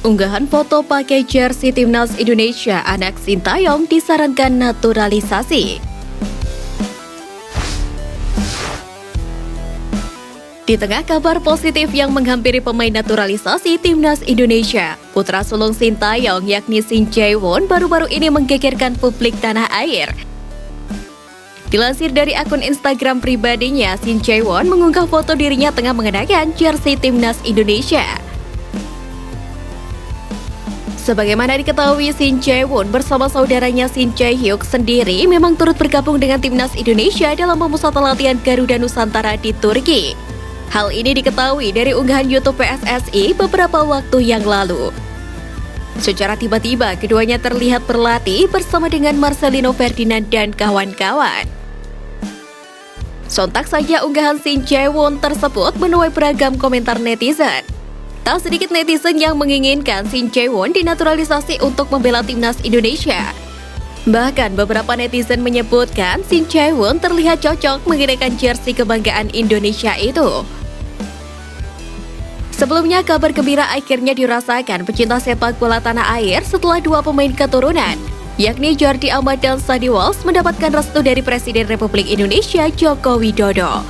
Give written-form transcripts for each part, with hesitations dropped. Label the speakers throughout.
Speaker 1: Unggahan foto pakai jersey Timnas Indonesia, anak Sintayong disarankan naturalisasi. Di tengah kabar positif yang menghampiri pemain naturalisasi Timnas Indonesia, putra sulung Sintayong yakni Shin Jae-won baru-baru ini menggegerkan publik tanah air. Dilansir dari akun Instagram pribadinya, Shin Jae-won mengunggah foto dirinya tengah mengenakan jersey Timnas Indonesia. Sebagaimana diketahui, Shin Jae-won bersama saudaranya Shin Jae-hyuk sendiri memang turut bergabung dengan Timnas Indonesia dalam pemusatan latihan Garuda Nusantara di Turki. Hal ini diketahui dari unggahan YouTube PSSI beberapa waktu yang lalu. Secara tiba-tiba, keduanya terlihat berlatih bersama dengan Marcelino Ferdinand dan kawan-kawan. Sontak saja unggahan Shin Jae-won tersebut menuai beragam komentar netizen. Tak sedikit netizen yang menginginkan Shin Jae-won dinaturalisasi untuk membela Timnas Indonesia. Bahkan beberapa netizen menyebutkan Shin Jae-won terlihat cocok mengenakan jersey kebanggaan Indonesia itu. Sebelumnya, kabar gembira akhirnya dirasakan pecinta sepak bola tanah air setelah dua pemain keturunan, yakni Jordi Amat dan Sandy Walsh mendapatkan restu dari Presiden Republik Indonesia Joko Widodo.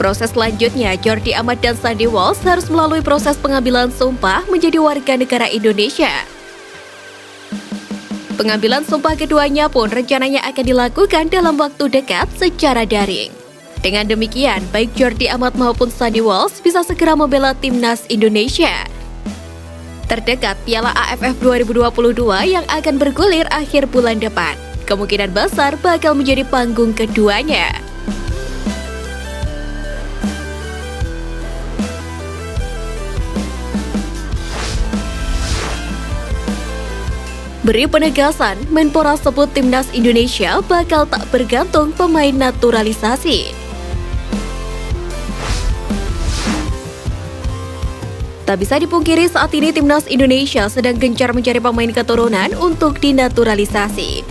Speaker 1: Proses selanjutnya, Jordi Amat dan Sandy Walsh harus melalui proses pengambilan sumpah menjadi warga negara Indonesia. Pengambilan sumpah keduanya pun rencananya akan dilakukan dalam waktu dekat secara daring. Dengan demikian, baik Jordi Amat maupun Sandy Walsh bisa segera membela Timnas Indonesia. Terdekat Piala AFF 2022 yang akan bergulir akhir bulan depan, kemungkinan besar bakal menjadi panggung keduanya. Beri penegasan, Menpora sebut Timnas Indonesia bakal tak bergantung pemain naturalisasi. Tak bisa dipungkiri saat ini Timnas Indonesia sedang gencar mencari pemain keturunan untuk dinaturalisasi.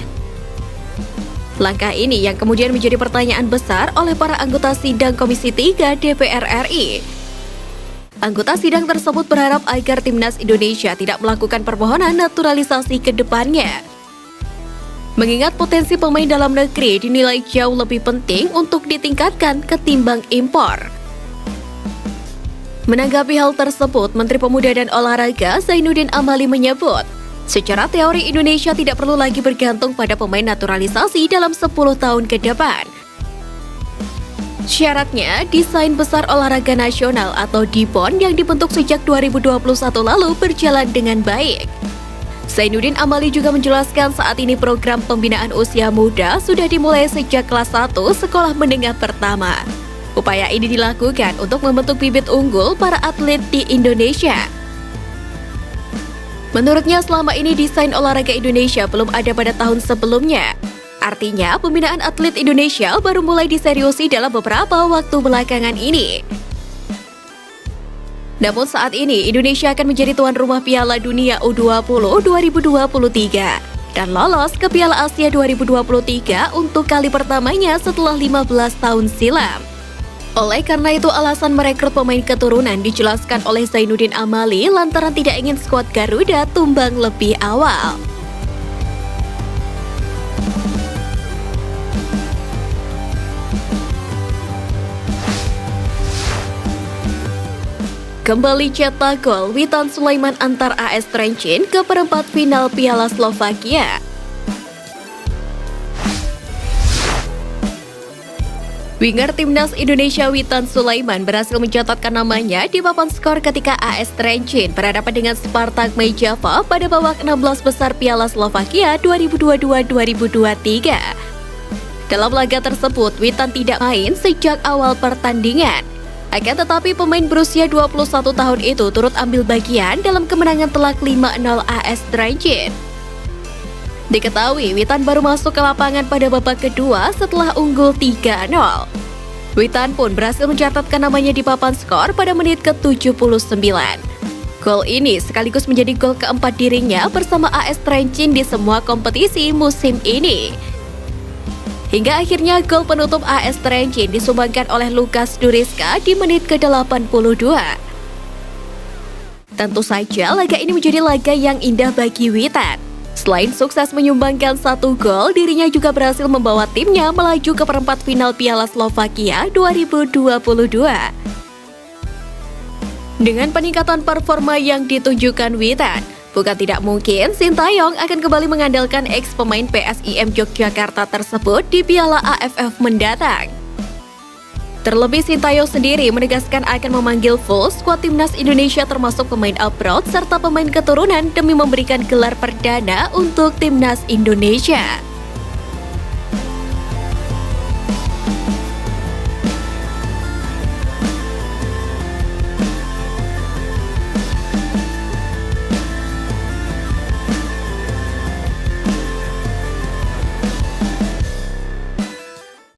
Speaker 1: Langkah ini yang kemudian menjadi pertanyaan besar oleh para anggota sidang Komisi 3 DPR RI. Anggota sidang tersebut berharap agar Timnas Indonesia tidak melakukan permohonan naturalisasi ke depannya. Mengingat potensi pemain dalam negeri dinilai jauh lebih penting untuk ditingkatkan ketimbang impor. Menanggapi hal tersebut, Menteri Pemuda dan Olahraga Zainuddin Amali menyebut, secara teori Indonesia tidak perlu lagi bergantung pada pemain naturalisasi dalam 10 tahun ke depan. Syaratnya, Desain Besar Olahraga Nasional atau DBON yang dibentuk sejak 2021 lalu berjalan dengan baik. Zainuddin Amali juga menjelaskan saat ini program pembinaan usia muda sudah dimulai sejak kelas 1 sekolah menengah pertama. Upaya ini dilakukan untuk membentuk bibit unggul para atlet di Indonesia. Menurutnya selama ini desain olahraga Indonesia belum ada pada tahun sebelumnya. Artinya, pembinaan atlet Indonesia baru mulai diseriusi dalam beberapa waktu belakangan ini. Namun saat ini, Indonesia akan menjadi tuan rumah Piala Dunia U20 2023 dan lolos ke Piala Asia 2023 untuk kali pertamanya setelah 15 tahun silam. Oleh karena itu, alasan merekrut pemain keturunan dijelaskan oleh Zainuddin Amali lantaran tidak ingin skuad Garuda tumbang lebih awal. Kembali cetak gol, Witan Sulaiman antar AS Trenčín ke perempat final Piala Slovakia. Winger Timnas Indonesia Witan Sulaiman berhasil mencatatkan namanya di papan skor ketika AS Trenčín berhadapan dengan Spartak Mejava pada babak 16 besar Piala Slovakia 2022-2023. Dalam laga tersebut, Witan tidak main sejak awal pertandingan. Akan tetapi pemain berusia 21 tahun itu turut ambil bagian dalam kemenangan telak 5-0 AS Trenčín. Diketahui Witan baru masuk ke lapangan pada babak kedua setelah unggul 3-0. Witan pun berhasil mencatatkan namanya di papan skor pada menit ke-79. Gol ini sekaligus menjadi gol keempat dirinya bersama AS Trenčín di semua kompetisi musim ini. Hingga akhirnya gol penutup AS Trenčín disumbangkan oleh Lukas Duriska di menit ke-82. Tentu saja laga ini menjadi laga yang indah bagi Witan. Selain sukses menyumbangkan 1 gol, dirinya juga berhasil membawa timnya melaju ke perempat final Piala Slovakia 2022. Dengan peningkatan performa yang ditunjukkan Witan, bukan tidak mungkin Sintayong akan kembali mengandalkan ex pemain PSIM Yogyakarta tersebut di Piala AFF mendatang. Terlebih Sintayong sendiri menegaskan akan memanggil full skuad timnas Indonesia termasuk pemain abroad serta pemain keturunan demi memberikan gelar perdana untuk timnas Indonesia.